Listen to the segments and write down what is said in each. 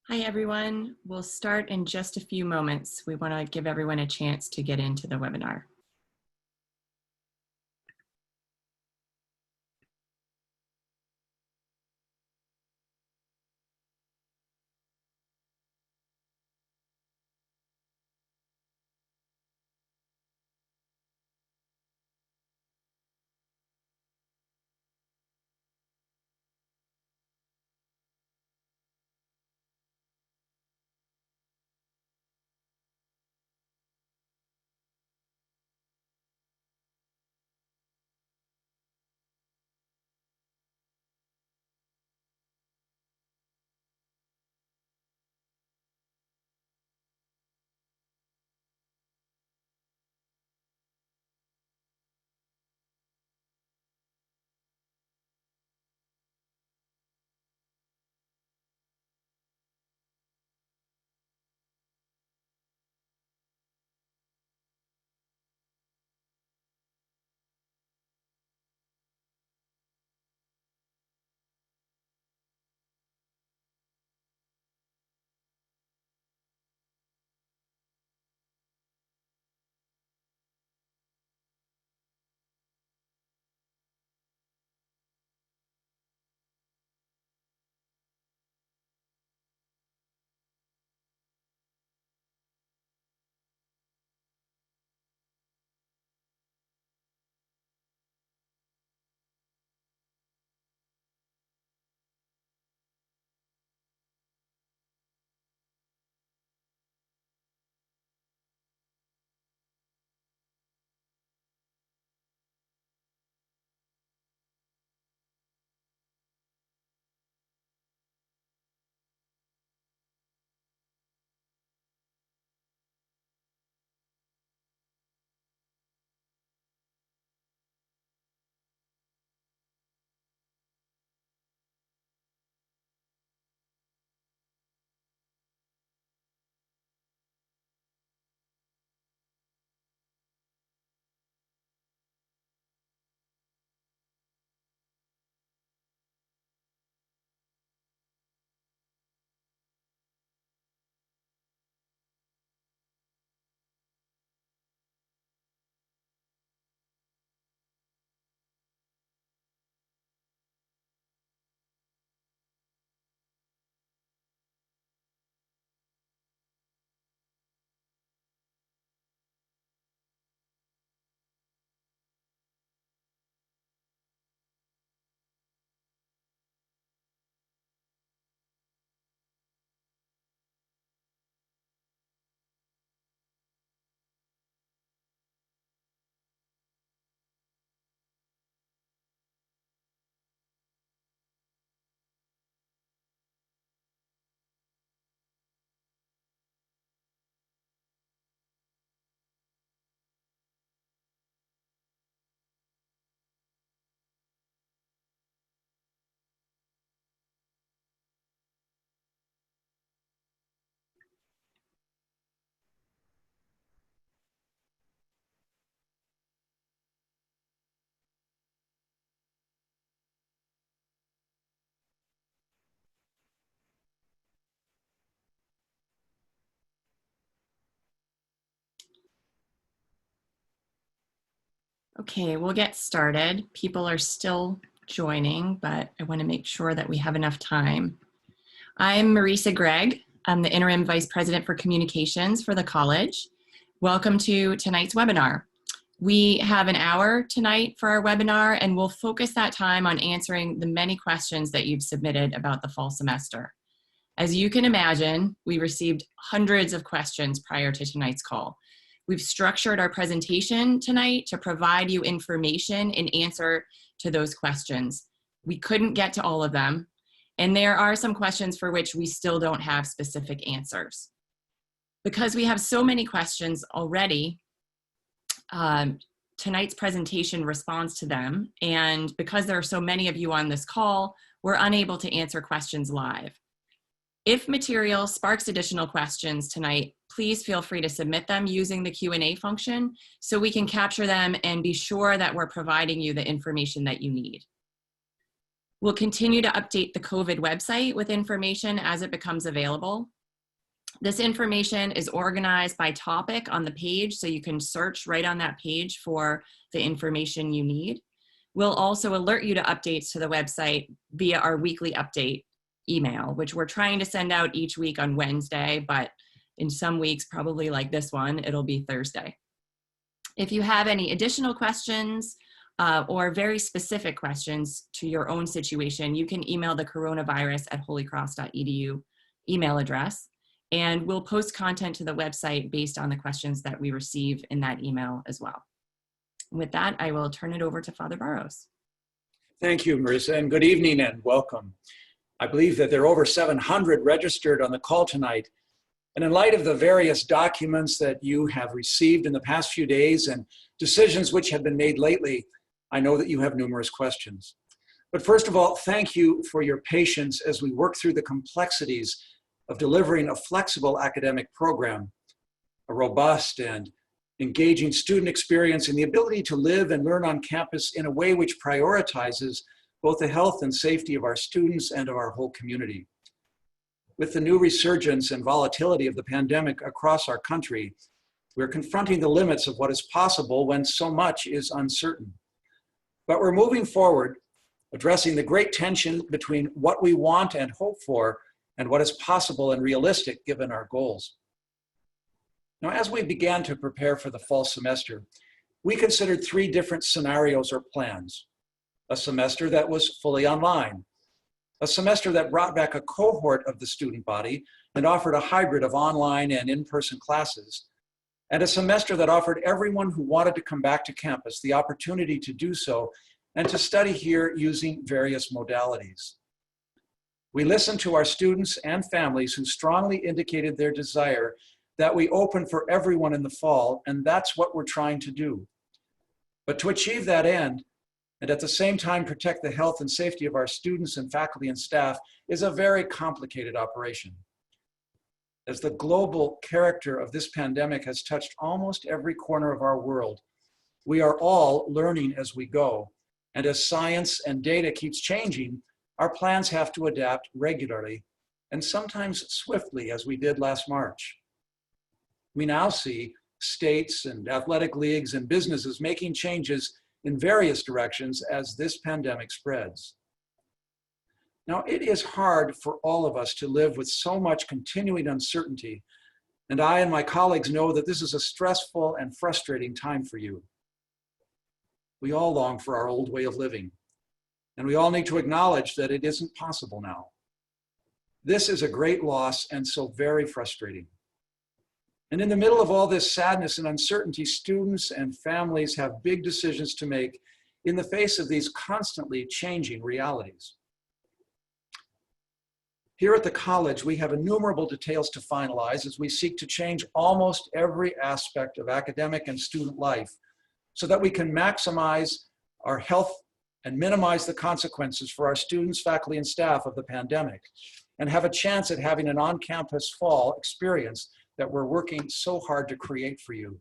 Hi, everyone. We'll start in just a few moments. We want to give everyone a chance to get into the webinar. Okay, we'll get started. People are still joining, but I want to make sure that we have enough time. I'm Marisa Gregg. I'm the Interim Vice President for Communications for the college. Welcome to tonight's webinar. We have an hour tonight for our webinar, and we'll focus that time on answering the many questions that you've submitted about the fall semester. As you can imagine, we received hundreds of questions prior to tonight's call. We've structured our presentation tonight to provide you information in answer to those questions. We couldn't get to all of them, and there are some questions for which we still don't have specific answers. Because we have so many questions already, tonight's presentation responds to them, and because there are so many of you on this call, we're unable to answer questions live. If material sparks additional questions tonight, please feel free to submit them using the Q&A function so we can capture them and be sure that we're providing you the information that you need. We'll continue to update the COVID website with information as it becomes available. This information is organized by topic on the page, so you can search right on that page for the information you need. We'll also alert you to updates to the website via our weekly update email, which we're trying to send out each week on Wednesday, but in some weeks, probably like this one, it'll be Thursday. If you have any additional questions or very specific questions to your own situation, you can email the coronavirus@holycross.edu email address, and we'll post content to the website based on the questions that we receive in that email as well. With that, I will turn it over to Father Barros. Thank you, Marissa, and good evening and welcome. I believe that there are over 700 registered on the call tonight. And in light of the various documents that you have received in the past few days and decisions which have been made lately, I know that you have numerous questions. But first of all, thank you for your patience as we work through the complexities of delivering a flexible academic program, a robust and engaging student experience, and the ability to live and learn on campus in a way which prioritizes both the health and safety of our students and of our whole community. With the new resurgence and volatility of the pandemic across our country, we're confronting the limits of what is possible when so much is uncertain. But we're moving forward, addressing the great tension between what we want and hope for and what is possible and realistic given our goals. Now, as we began to prepare for the fall semester, we considered 3 different scenarios or plans. A semester that was fully online, a semester that brought back a cohort of the student body and offered a hybrid of online and in-person classes, and a semester that offered everyone who wanted to come back to campus the opportunity to do so and to study here using various modalities. We listened to our students and families who strongly indicated their desire that we open for everyone in the fall, and that's what we're trying to do. But to achieve that end, and at the same time protect the health and safety of our students and faculty and staff, is a very complicated operation. As the global character of this pandemic has touched almost every corner of our world, we are all learning as we go. And as science and data keeps changing, our plans have to adapt regularly and sometimes swiftly, as we did last March. We now see states and athletic leagues and businesses making changes in various directions as this pandemic spreads. Now, it is hard for all of us to live with so much continuing uncertainty, and I and my colleagues know that this is a stressful and frustrating time for you. We all long for our old way of living, and we all need to acknowledge that it isn't possible now. This is a great loss and so very frustrating. And in the middle of all this sadness and uncertainty, students and families have big decisions to make in the face of these constantly changing realities. Here at the college, we have innumerable details to finalize as we seek to change almost every aspect of academic and student life so that we can maximize our health and minimize the consequences for our students, faculty, and staff of the pandemic, and have a chance at having an on-campus fall experience that we're working so hard to create for you.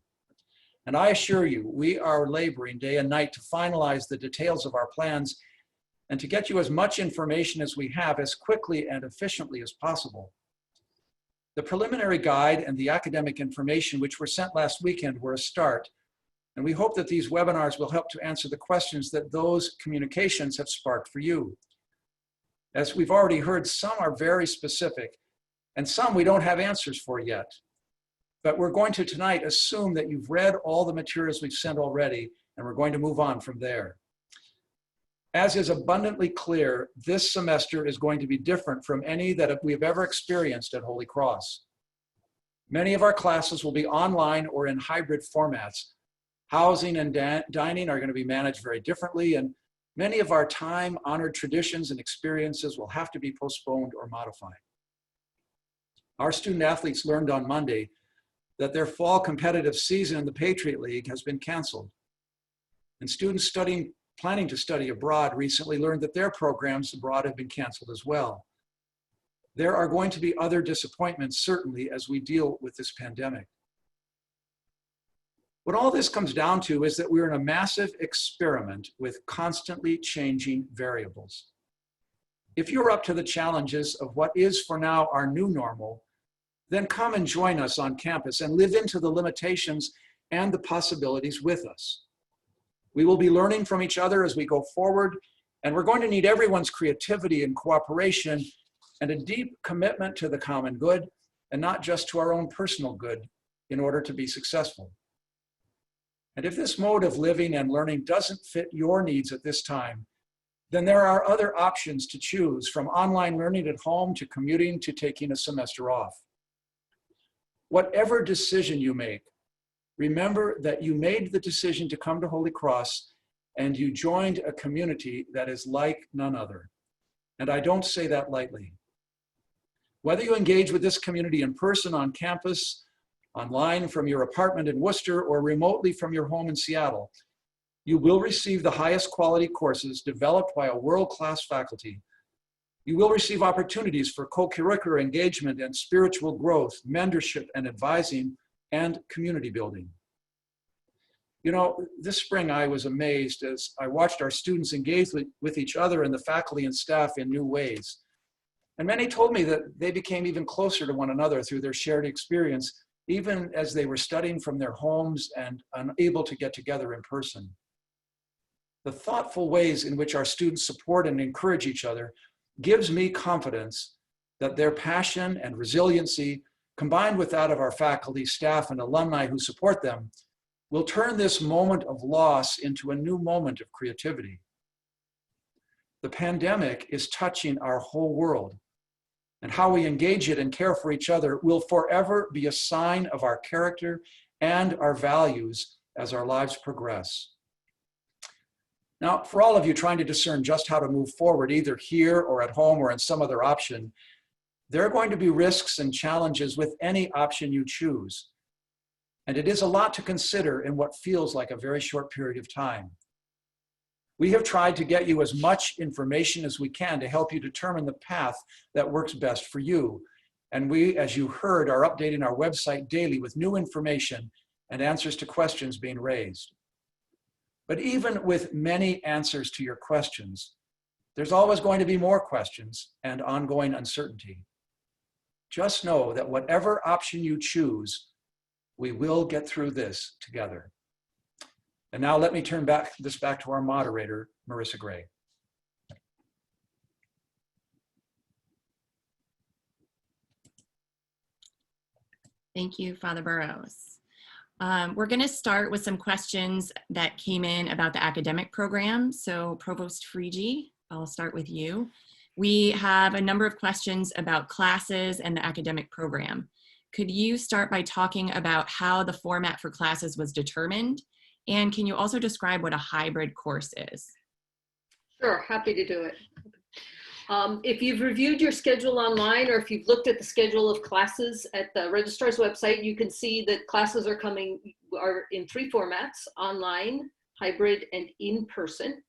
And I assure you, we are laboring day and night to finalize the details of our plans and to get you as much information as we have as quickly and efficiently as possible. The preliminary guide and the academic information which were sent last weekend were a start, and we hope that these webinars will help to answer the questions that those communications have sparked for you. As we've already heard, some are very specific, and some we don't have answers for yet. But we're going to tonight assume that you've read all the materials we've sent already, and we're going to move on from there. As is abundantly clear, this semester is going to be different from any that we've ever experienced at Holy Cross. Many of our classes will be online or in hybrid formats. Housing and dining are going to be managed very differently, and many of our time-honored traditions and experiences will have to be postponed or modified. Our student athletes learned on Monday that their fall competitive season in the Patriot League has been canceled. And students planning to study abroad recently learned that their programs abroad have been canceled as well. There are going to be other disappointments, certainly, as we deal with this pandemic. What all this comes down to is that we're in a massive experiment with constantly changing variables. If you're up to the challenges of what is for now our new normal, then come and join us on campus and live into the limitations and the possibilities with us. We will be learning from each other as we go forward, and we're going to need everyone's creativity and cooperation and a deep commitment to the common good and not just to our own personal good in order to be successful. And if this mode of living and learning doesn't fit your needs at this time, then there are other options to choose, from online learning at home to commuting to taking a semester off. Whatever decision you make, remember that you made the decision to come to Holy Cross and you joined a community that is like none other. And I don't say that lightly. Whether you engage with this community in person on campus, online from your apartment in Worcester, or remotely from your home in Seattle, you will receive the highest quality courses developed by a world-class faculty. You will receive opportunities for co-curricular engagement and spiritual growth, mentorship and advising, and community building. You know, this spring I was amazed as I watched our students engage with each other and the faculty and staff in new ways. And many told me that they became even closer to one another through their shared experience, even as they were studying from their homes and unable to get together in person. The thoughtful ways in which our students support and encourage each other gives me confidence that their passion and resiliency, combined with that of our faculty, staff, and alumni who support them, will turn this moment of loss into a new moment of creativity. The pandemic is touching our whole world, and how we engage it and care for each other will forever be a sign of our character and our values as our lives progress. Now, for all of you trying to discern just how to move forward, either here or at home or in some other option, there are going to be risks and challenges with any option you choose. And it is a lot to consider in what feels like a very short period of time. We have tried to get you as much information as we can to help you determine the path that works best for you. And we, as you heard, are updating our website daily with new information and answers to questions being raised. But even with many answers to your questions, there's always going to be more questions and ongoing uncertainty. Just know that whatever option you choose, we will get through this together. And now let me turn this back to our moderator, Marissa Gray. Thank you, Father Burrows. We're going to start with some questions that came in about the academic program. So Provost Frigie, I'll start with you. We have a number of questions about classes and the academic program. Could you start by talking about how the format for classes was determined? And can you also describe what a hybrid course is? Sure, happy to do it. If you've reviewed your schedule online, or if you've looked at the schedule of classes at the registrar's website, you can see that classes are in 3 formats: online, hybrid, and in person.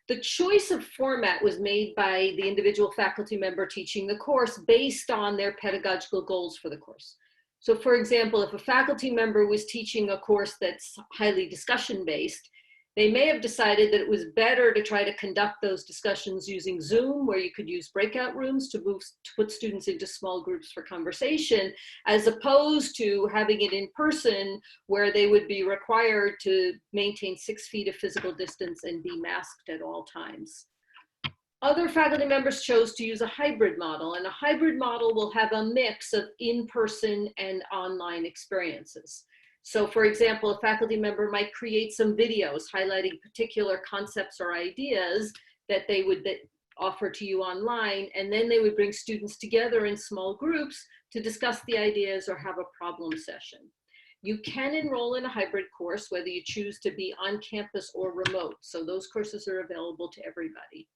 The choice of format was made by the individual faculty member teaching the course based on their pedagogical goals for the course. So for example, if a faculty member was teaching a course that's highly discussion-based, they may have decided that it was better to try to conduct those discussions using Zoom, where you could use breakout rooms to put students into small groups for conversation, as opposed to having it in person, where they would be required to maintain 6 feet of physical distance and be masked at all times. Other faculty members chose to use a hybrid model, and a hybrid model will have a mix of in-person and online experiences. So for example, a faculty member might create some videos highlighting particular concepts or ideas that they would offer to you online, and then they would bring students together in small groups to discuss the ideas or have a problem session. You can enroll in a hybrid course whether you choose to be on campus or remote, so those courses are available to everybody.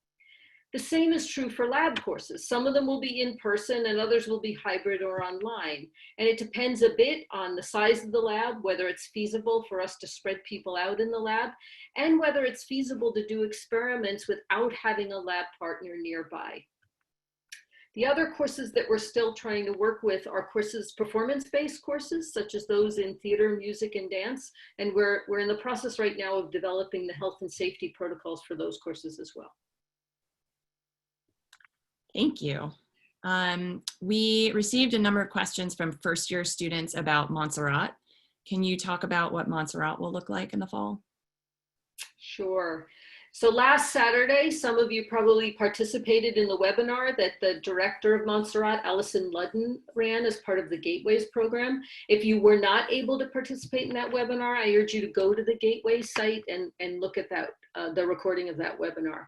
The same is true for lab courses. Some of them will be in person and others will be hybrid or online. And it depends a bit on the size of the lab, whether it's feasible for us to spread people out in the lab, and whether it's feasible to do experiments without having a lab partner nearby. The other courses that we're still trying to work with are performance-based courses, such as those in theater, music, and dance. And we're in the process right now of developing the health and safety protocols for those courses as well. Thank you. We received a number of questions from first-year students about Montserrat. Can you talk about what Montserrat will look like in the fall? Sure. So last Saturday, some of you probably participated in the webinar that the director of Montserrat, Allison Ludden, ran as part of the Gateways program. If you were not able to participate in that webinar, I urge you to go to the Gateways site and look at that, the recording of that webinar.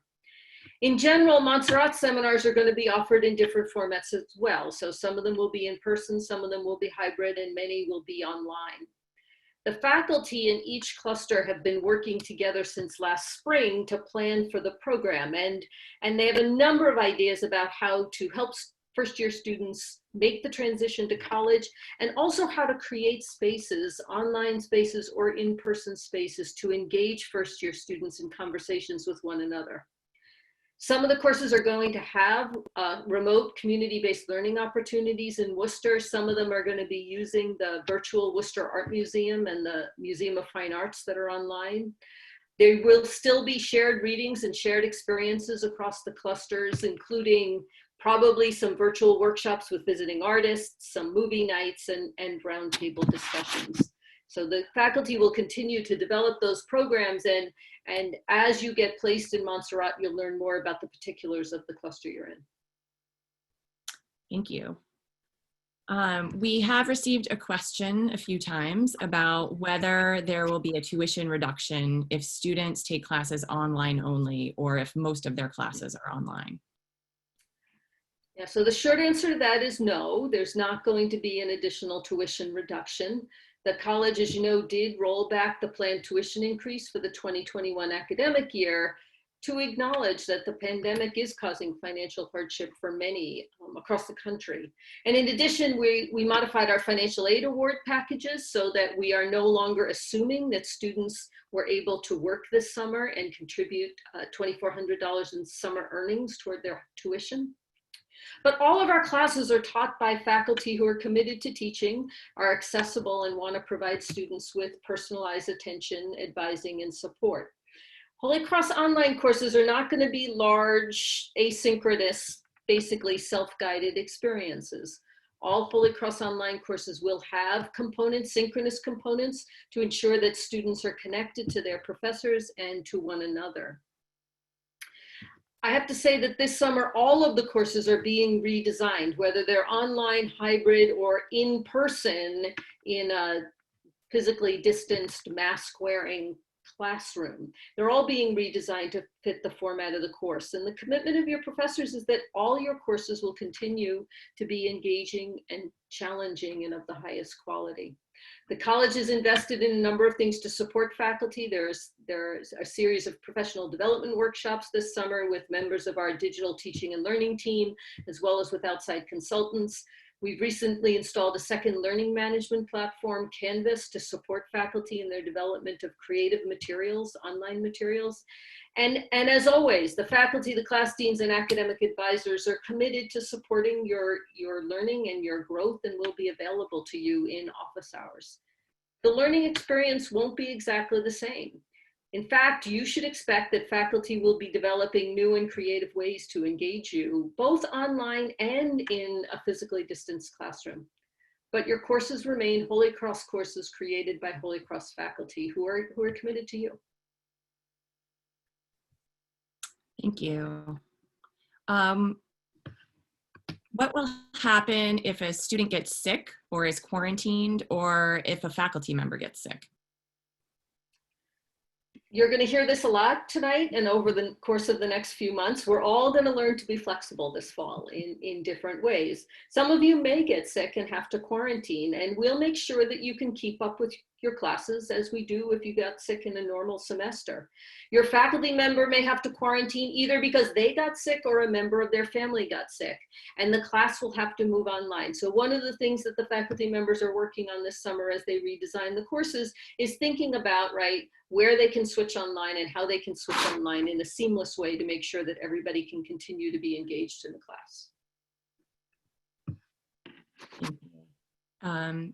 In general, Montserrat seminars are going to be offered in different formats as well. So some of them will be in person, some of them will be hybrid, and many will be online. The faculty in each cluster have been working together since last spring to plan for the program, and they have a number of ideas about how to help first-year students make the transition to college, and also how to create spaces, online spaces or in-person spaces, to engage first-year students in conversations with one another. Some of the courses are going to have remote community-based learning opportunities in Worcester. Some of them are going to be using the virtual Worcester Art Museum and the Museum of Fine Arts that are online. There will still be shared readings and shared experiences across the clusters, including probably some virtual workshops with visiting artists, some movie nights, and roundtable discussions. So the faculty will continue to develop those programs, and as you get placed in Montserrat, you'll learn more about the particulars of the cluster you're in. Thank you. We have received a question a few times about whether there will be a tuition reduction if students take classes online only, or if most of their classes are online. Yeah, so the short answer to that is no, there's not going to be an additional tuition reduction. The college, as you know, did roll back the planned tuition increase for the 2021 academic year to acknowledge that the pandemic is causing financial hardship for many across the country. And in addition, we modified our financial aid award packages so that we are no longer assuming that students were able to work this summer and contribute $2,400 in summer earnings toward their tuition. But all of our classes are taught by faculty who are committed to teaching, are accessible, and want to provide students with personalized attention, advising, and support. Holy Cross online courses are not going to be large, asynchronous, basically self-guided experiences. All Holy Cross online courses will have components, synchronous components, to ensure that students are connected to their professors and to one another. I have to say that this summer, all of the courses are being redesigned, whether they're online, hybrid, or in person in a physically distanced, mask-wearing classroom. They're all being redesigned to fit the format of the course. And the commitment of your professors is that all your courses will continue to be engaging and challenging and of the highest quality. The college is invested in a number of things to support faculty. There's a series of professional development workshops this summer with members of our digital teaching and learning team, as well as with outside consultants. We've recently installed a second learning management platform, Canvas, to support faculty in their development of creative materials, online materials. And as always, the faculty, the class deans, and academic advisors are committed to supporting your learning and your growth, and will be available to you in office hours. The learning experience won't be exactly the same. In fact, you should expect that faculty will be developing new and creative ways to engage you, both online and in a physically distanced classroom. But your courses remain Holy Cross courses created by Holy Cross faculty who are committed to you. Thank you. What will happen if a student gets sick or is quarantined, or if a faculty member gets sick? You're going to hear this a lot tonight and over the course of the next few months. We're all going to learn to be flexible this fall in different ways. Some of you may get sick and have to quarantine, and we'll make sure that you can keep up with your classes as we do if you got sick in a normal semester. Your faculty member may have to quarantine either because they got sick or a member of their family got sick, and the class will have to move online. So one of the things that the faculty members are working on this summer as they redesign the courses is thinking about, right, where they can switch online and how they can switch online in a seamless way to make sure that everybody can continue to be engaged in the class.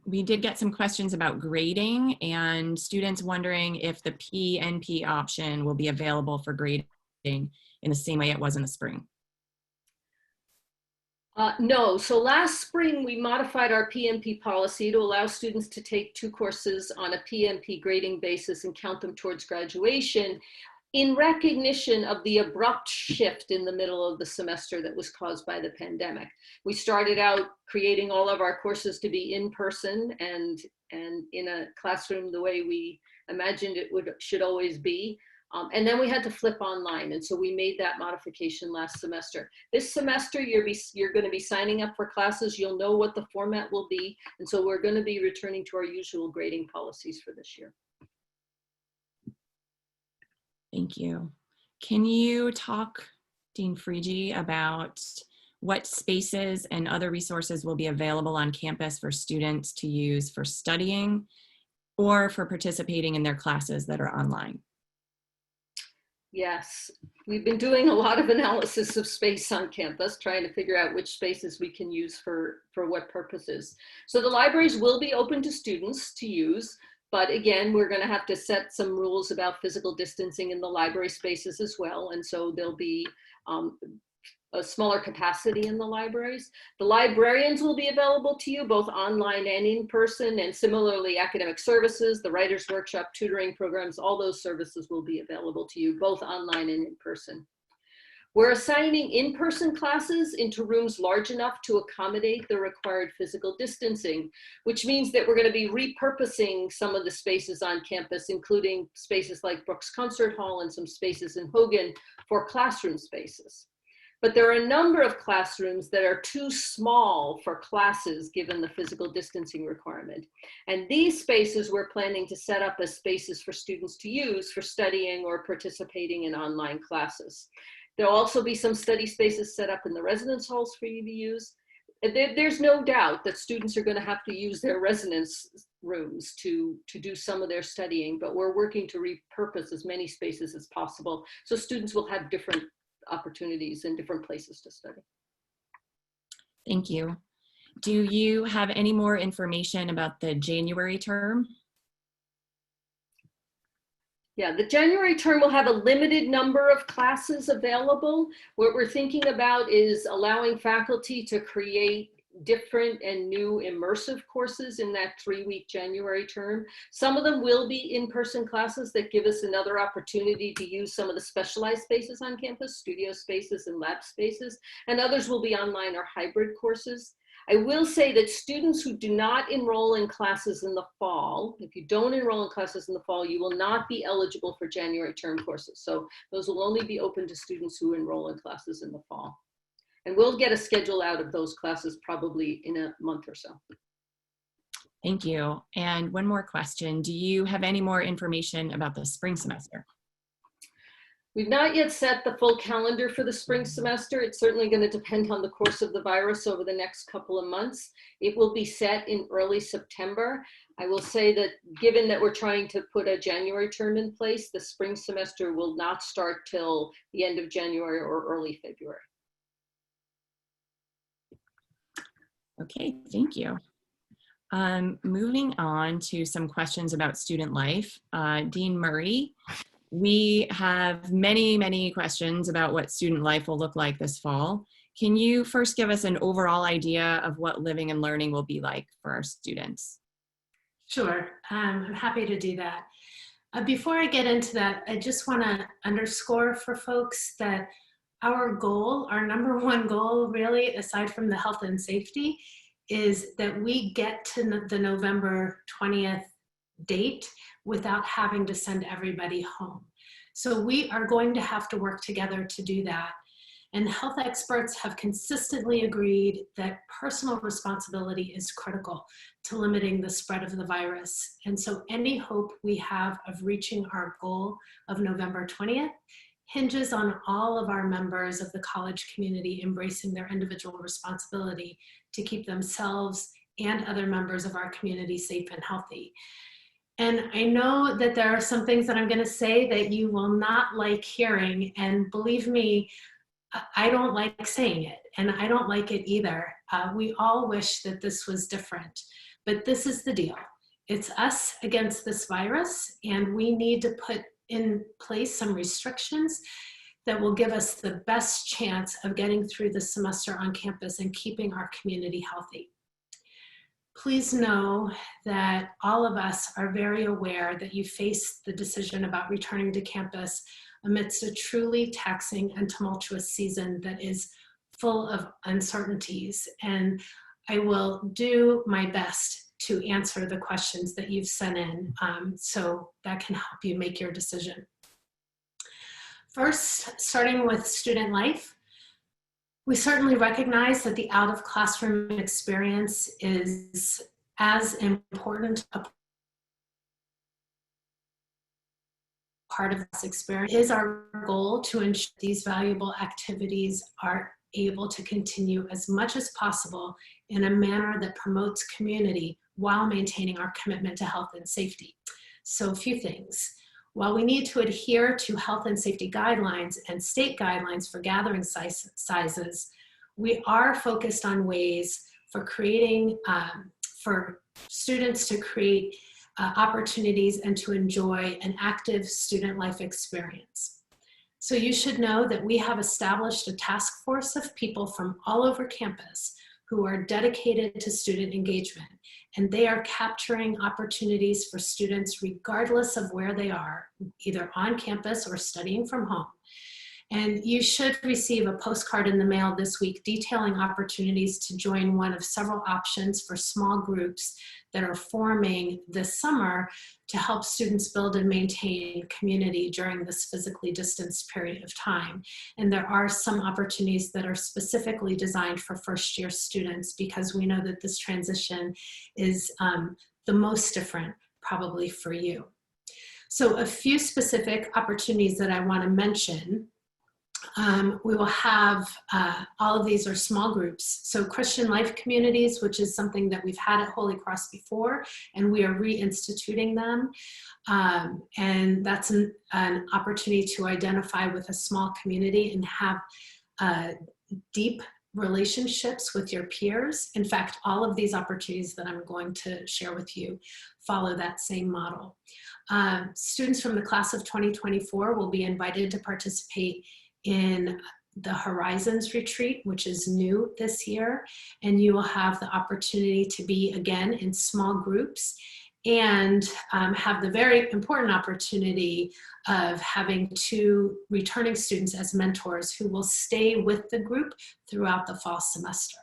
We did get some questions about grading, and students wondering if the PNP option will be available for grading in the same way it was in the spring. No, so last spring we modified our PMP policy to allow students to take 2 courses on a PMP grading basis and count them towards graduation in recognition of the abrupt shift in the middle of the semester that was caused by the pandemic. We started out creating all of our courses to be in person and in a classroom the way we imagined it should always be. And then we had to flip online. And so we made that modification last semester. This semester, you're going to be signing up for classes. You'll know what the format will be. And so we're going to be returning to our usual grading policies for this year. Thank you. Can you talk, Dean Friege, about what spaces and other resources will be available on campus for students to use for studying or for participating in their classes that are online? Yes, we've been doing a lot of analysis of space on campus, trying to figure out which spaces we can use for what purposes. So the libraries will be open to students to use, but again, we're going to have to set some rules about physical distancing in the library spaces as well. And so there'll be a smaller capacity in the libraries. The librarians will be available to you both online and in person, and similarly academic services, the writers workshop, tutoring programs, all those services will be available to you both online and in person. We're assigning in-person classes into rooms large enough to accommodate the required physical distancing, which means that we're going to be repurposing some of the spaces on campus, including spaces like Brooks Concert Hall and some spaces in Hogan for classroom spaces. But there are a number of classrooms that are too small for classes given the physical distancing requirement. And these spaces we're planning to set up as spaces for students to use for studying or participating in online classes. There'll also be some study spaces set up in the residence halls for you to use. There's no doubt that students are going to have to use their residence rooms to do some of their studying, but we're working to repurpose as many spaces as possible so students will have different opportunities and different places to study. Thank you. Do you have any more information about the January term? Yeah, the January term will have a limited number of classes available. What we're thinking about is allowing faculty to create different and new immersive courses in that 3-week January term. Some of them will be in-person classes that give us another opportunity to use some of the specialized spaces on campus, studio spaces and lab spaces, and others will be online or hybrid courses. I will say that students who do not enroll in classes in the fall, if you don't enroll in classes in the fall, you will not be eligible for January term courses. So those will only be open to students who enroll in classes in the fall. And we'll get a schedule out of those classes probably in a month or so. Thank you. And one more question. Do you have any more information about the spring semester? We've not yet set the full calendar for the spring semester. It's certainly going to depend on the course of the virus over the next couple of months. It will be set in early September. I will say that given that we're trying to put a January term in place, the spring semester will not start till the end of January or early February. Okay, thank you. Moving on to some questions about student life. Dean Murray, we have many questions about what student life will look like this fall. Can you first give us an overall idea of what living and learning will be like for our students? Sure, I'm happy to do that. Before I get into that, I just want to underscore for folks that our goal, our number one goal really, aside from the health and safety, is that we get to the November 20th date without having to send everybody home. So we are going to have to work together to do that. And health experts have consistently agreed that personal responsibility is critical to limiting the spread of the virus. And so any hope we have of reaching our goal of November 20th hinges on all of our members of the college community embracing their individual responsibility to keep themselves and other members of our community safe and healthy. And I know that there are some things that I'm going to say that you will not like hearing, and believe me, I don't like saying it, and I don't like it either. We all wish that this was different, but this is the deal. It's us against this virus, and we need to put in place some restrictions that will give us the best chance of getting through the semester on campus and keeping our community healthy. Please know that all of us are very aware that you face the decision about returning to campus amidst a truly taxing and tumultuous season that is full of uncertainties. And I will do my best to answer the questions that you've sent in, so that can help you make your decision. First, starting with student life, we certainly recognize that the out-of-classroom experience is as important a part of this experience. It is our goal to ensure these valuable activities are able to continue as much as possible in a manner that promotes community while maintaining our commitment to health and safety. So a few things. While we need to adhere to health and safety guidelines and state guidelines for gathering sizes, we are focused on ways for creating, for students to create opportunities and to enjoy an active student life experience. So you should know that we have established a task force of people from all over campus who are dedicated to student engagement, and they are capturing opportunities for students regardless of where they are, either on campus or studying from home. And you should receive a postcard in the mail this week detailing opportunities to join one of several options for small groups that are forming this summer to help students build and maintain community during this physically distanced period of time. And there are some opportunities that are specifically designed for first-year students because we know that this transition is the most different probably for you. So a few specific opportunities that I want to mention. We will have, all of these are small groups. So Christian Life Communities, which is something that we've had at Holy Cross before, and we are reinstituting them. And that's an opportunity to identify with a small community and have deep relationships with your peers. In fact, all of these opportunities that I'm going to share with you follow that same model. Students from the class of 2024 will be invited to participate in the Horizons Retreat, which is new this year, and you will have the opportunity to be again in small groups and have the very important opportunity of having 2 returning students as mentors who will stay with the group throughout the fall semester.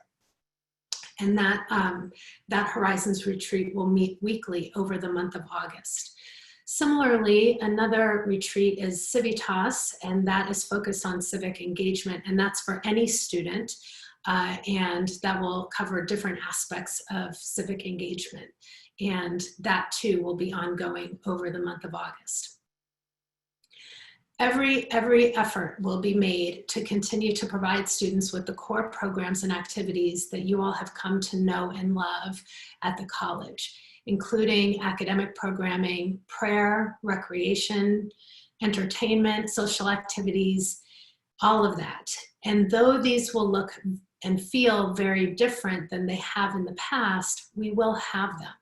And that Horizons Retreat will meet weekly over the month of August. Similarly, another retreat is Civitas, and that is focused on civic engagement, and that's for any student, and that will cover different aspects of civic engagement. And that too will be ongoing over the month of August. Every effort will be made to continue to provide students with the core programs and activities that you all have come to know and love at the college, including academic programming, prayer, recreation, entertainment, social activities, all of that. And though these will look and feel very different than they have in the past, we will have them.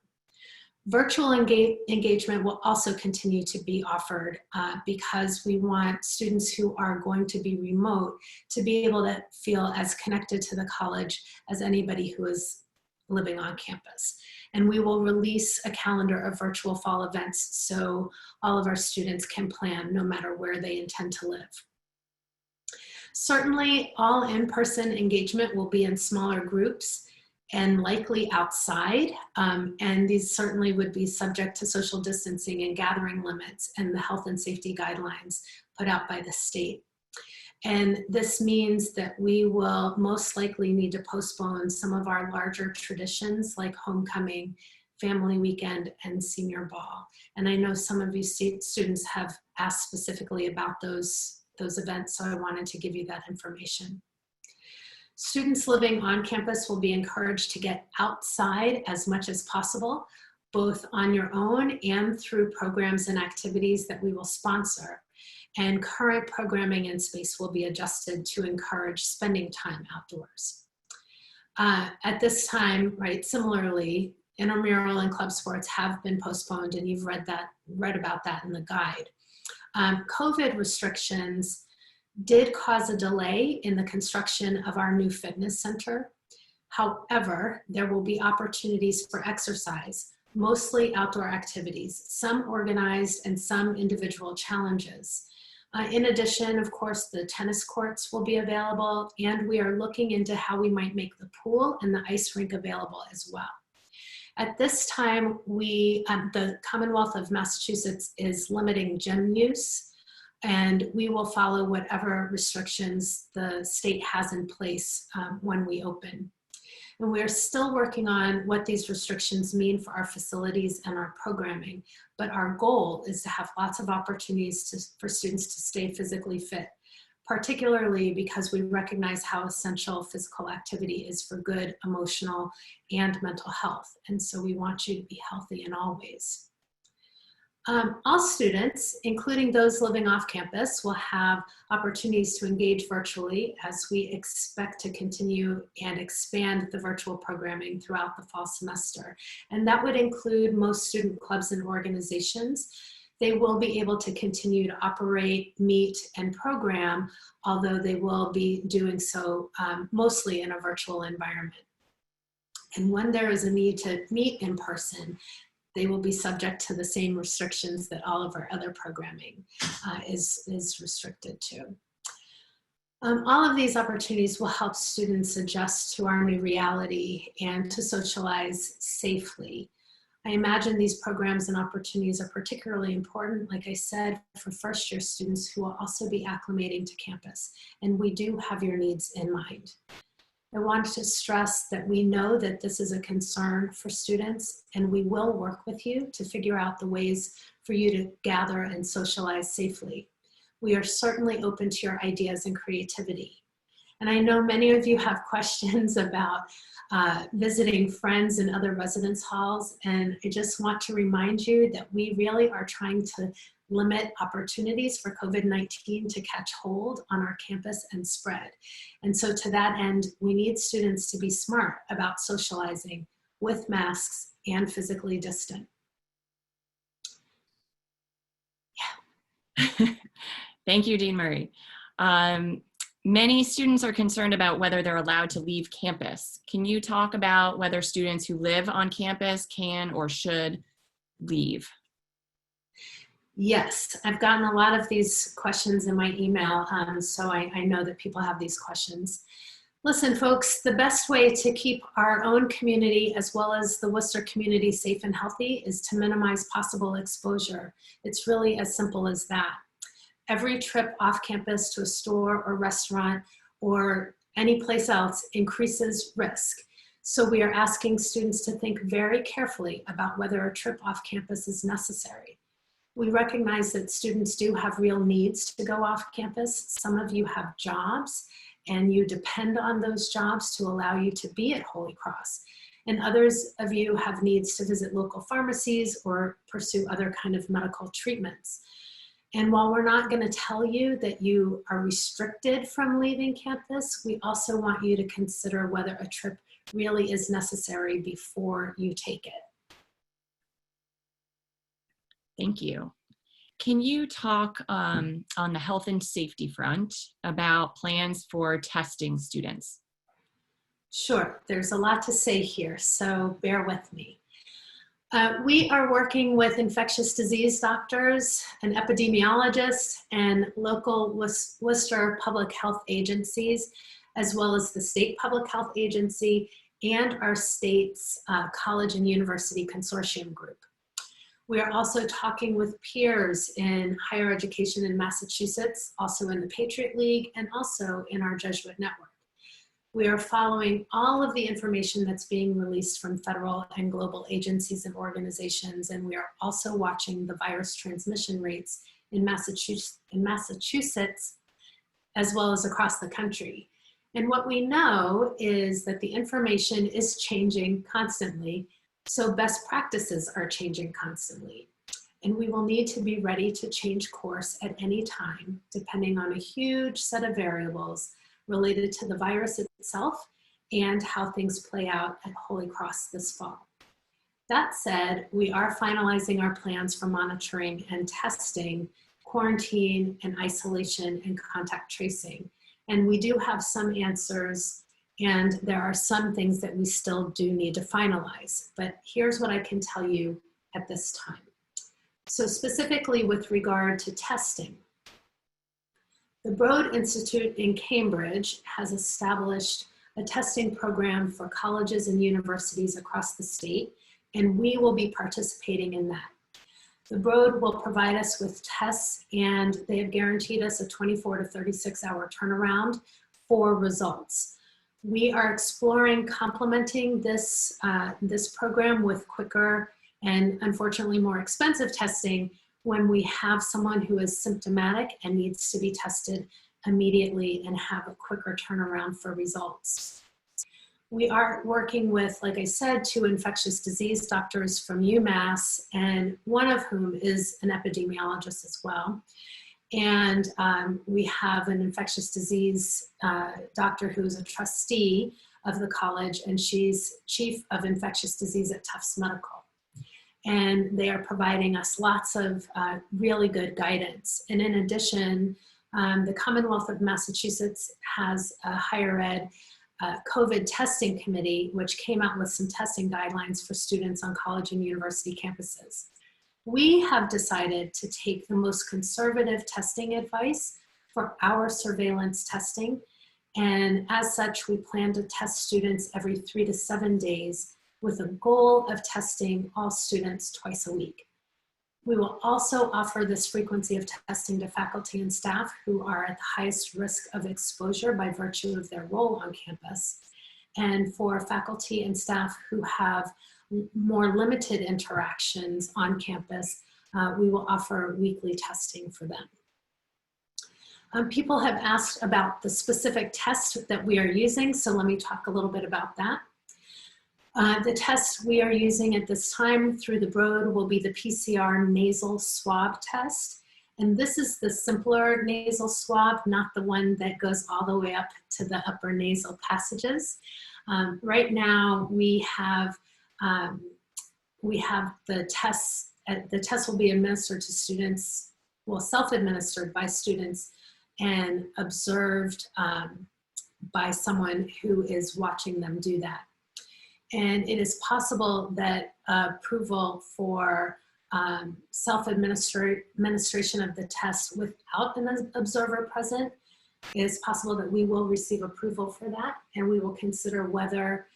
Virtual engagement will also continue to be offered because we want students who are going to be remote to be able to feel as connected to the college as anybody who is living on campus. And we will release a calendar of virtual fall events so all of our students can plan no matter where they intend to live. Certainly, all in-person engagement will be in smaller groups and likely outside, and these certainly would be subject to social distancing and gathering limits and the health and safety guidelines put out by the state. And this means that we will most likely need to postpone some of our larger traditions like homecoming, family weekend, and senior ball. And I know some of you students have asked specifically about those events, so I wanted to give you that information. Students living on campus will be encouraged to get outside as much as possible, both on your own and through programs and activities that we will sponsor. And current programming and space will be adjusted to encourage spending time outdoors. At this time, right, similarly, intramural and club sports have been postponed, and you've read about that in the guide. COVID restrictions did cause a delay in the construction of our new fitness center. However, there will be opportunities for exercise, mostly outdoor activities, some organized and some individual challenges. In addition, of course, the tennis courts will be available, and we are looking into how we might make the pool and the ice rink available as well. At this time, the Commonwealth of Massachusetts is limiting gym use, and we will follow whatever restrictions the state has in place when we open. And we're still working on what these restrictions mean for our facilities and our programming, but our goal is to have lots of opportunities for students to stay physically fit, particularly because we recognize how essential physical activity is for good emotional and mental health. And so we want you to be healthy in all ways. All students, including those living off campus, will have opportunities to engage virtually as we expect to continue and expand the virtual programming throughout the fall semester. And that would include most student clubs and organizations. They will be able to continue to operate, meet, and program, although they will be doing so mostly in a virtual environment. And when there is a need to meet in person, they will be subject to the same restrictions that all of our other programming is restricted to. All of these opportunities will help students adjust to our new reality and to socialize safely. I imagine these programs and opportunities are particularly important, like I said, for first-year students who will also be acclimating to campus, and we do have your needs in mind. I want to stress that we know that this is a concern for students, and we will work with you to figure out the ways for you to gather and socialize safely. We are certainly open to your ideas and creativity. And I know many of you have questions about visiting friends in other residence halls, and I just want to remind you that we really are trying to limit opportunities for COVID-19 to catch hold on our campus and spread. And so to that end, we need students to be smart about socializing with masks and physically distant. Yeah. Thank you, Dean Murray. Many students are concerned about whether they're allowed to leave campus. Can you talk about whether students who live on campus can or should leave? Yes, I've gotten a lot of these questions in my email, so I know that people have these questions. Listen, folks, the best way to keep our own community as well as the Worcester community safe and healthy is to minimize possible exposure. It's really as simple as that. Every trip off campus to a store or restaurant or any place else increases risk. So we are asking students to think very carefully about whether a trip off campus is necessary. We recognize that students do have real needs to go off campus. Some of you have jobs and you depend on those jobs to allow you to be at Holy Cross. And others of you have needs to visit local pharmacies or pursue other kind of medical treatments. And while we're not going to tell you that you are restricted from leaving campus, we also want you to consider whether a trip really is necessary before you take it. Thank you. Can you talk on the health and safety front about plans for testing students? Sure, there's a lot to say here, so bear with me. We are working with infectious disease doctors, an epidemiologist, and local Worcester public health agencies, as well as the state public health agency and our state's college and university consortium group. We are also talking with peers in higher education in Massachusetts, also in the Patriot League, and also in our Jesuit network. We are following all of the information that's being released from federal and global agencies and organizations, and we are also watching the virus transmission rates in Massachusetts as well as across the country. And what we know is that the information is changing constantly, so best practices are changing constantly. And we will need to be ready to change course at any time, depending on a huge set of variables related to the virus itself and how things play out at Holy Cross this fall. That said, we are finalizing our plans for monitoring and testing quarantine and isolation and contact tracing. And we do have some answers, and there are some things that we still do need to finalize. But here's what I can tell you at this time. So specifically with regard to testing, the Broad Institute in Cambridge has established a testing program for colleges and universities across the state, and we will be participating in that. The Broad will provide us with tests, and they have guaranteed us a 24 to 36 hour turnaround for results. We are exploring complementing this, this program with quicker and unfortunately more expensive testing when we have someone who is symptomatic and needs to be tested immediately and have a quicker turnaround for results. We are working with, like I said, 2 infectious disease doctors from UMass, and one of whom is an epidemiologist as well. And we have an infectious disease doctor who's a trustee of the college, and she's chief of infectious disease at Tufts Medical. And they are providing us lots of really good guidance. And in addition, the Commonwealth of Massachusetts has a higher ed COVID testing committee, which came out with some testing guidelines for students on college and university campuses. We have decided to take the most conservative testing advice for our surveillance testing. And as such, we plan to test students every 3 to 7 days with a goal of testing all students twice a week. We will also offer this frequency of testing to faculty and staff who are at the highest risk of exposure by virtue of their role on campus. And for faculty and staff who have more limited interactions on campus, we will offer weekly testing for them. People have asked about the specific test that we are using, so let me talk a little bit about that. The test we are using at this time through the Broad will be the PCR nasal swab test. And this is the simpler nasal swab, not the one that goes all the way up to the upper nasal passages. Right now we have the tests. The test will be administered to students, well, self-administered by students and observed by someone who is watching them do that. And it is possible that approval for self-administration of the test without an observer present, it is possible that we will receive approval for that, and we will consider whether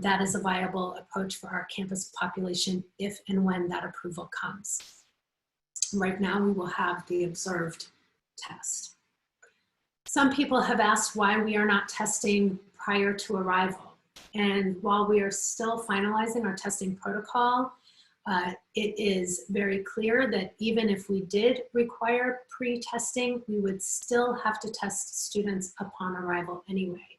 that is a viable approach for our campus population if and when that approval comes. Right now, we will have the observed test. Some people have asked why we are not testing prior to arrival. And while we are still finalizing our testing protocol, it is very clear that even if we did require pre-testing, we would still have to test students upon arrival anyway.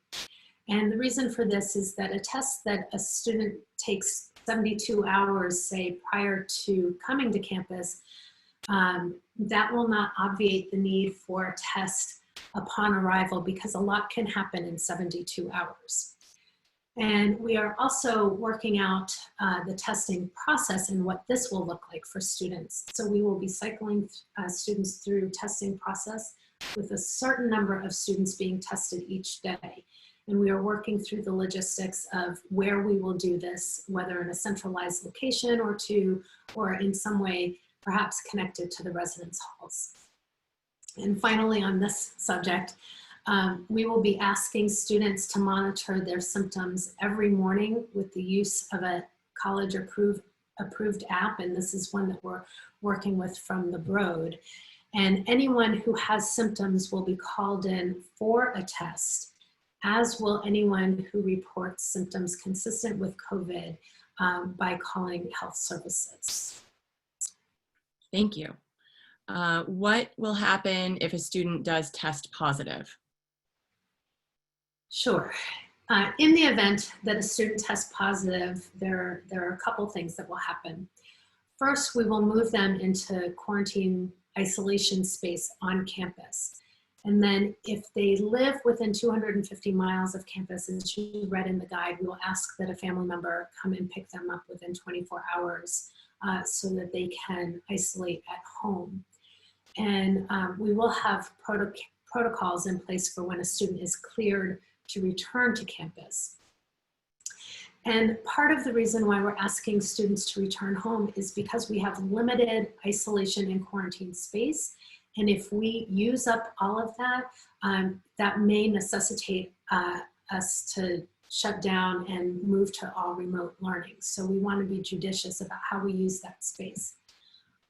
And the reason for this is that a test that a student takes 72 hours, say, prior to coming to campus, that will not obviate the need for a test upon arrival because a lot can happen in 72 hours. And we are also working out the testing process and what this will look like for students. So we will be cycling students through testing process with a certain number of students being tested each day. And we are working through the logistics of where we will do this, whether in a centralized location or in some way, perhaps connected to the residence halls. And finally, on this subject, we will be asking students to monitor their symptoms every morning with the use of a college approved app, and this is one that we're working with from the Broad. And anyone who has symptoms will be called in for a test, as will anyone who reports symptoms consistent with COVID by calling health services. Thank you. What will happen if a student does test positive? Sure. In the event that a student tests positive, there are a couple things that will happen. First, we will move them into quarantine isolation space on campus. And then if they live within 250 miles of campus, as you read in the guide, we will ask that a family member come and pick them up within 24 hours so that they can isolate at home. And we will have protocols in place for when a student is cleared to return to campus. And part of the reason why we're asking students to return home is because we have limited isolation and quarantine space. And if we use up all of that, that may necessitate us to shut down and move to all remote learning. So we want to be judicious about how we use that space.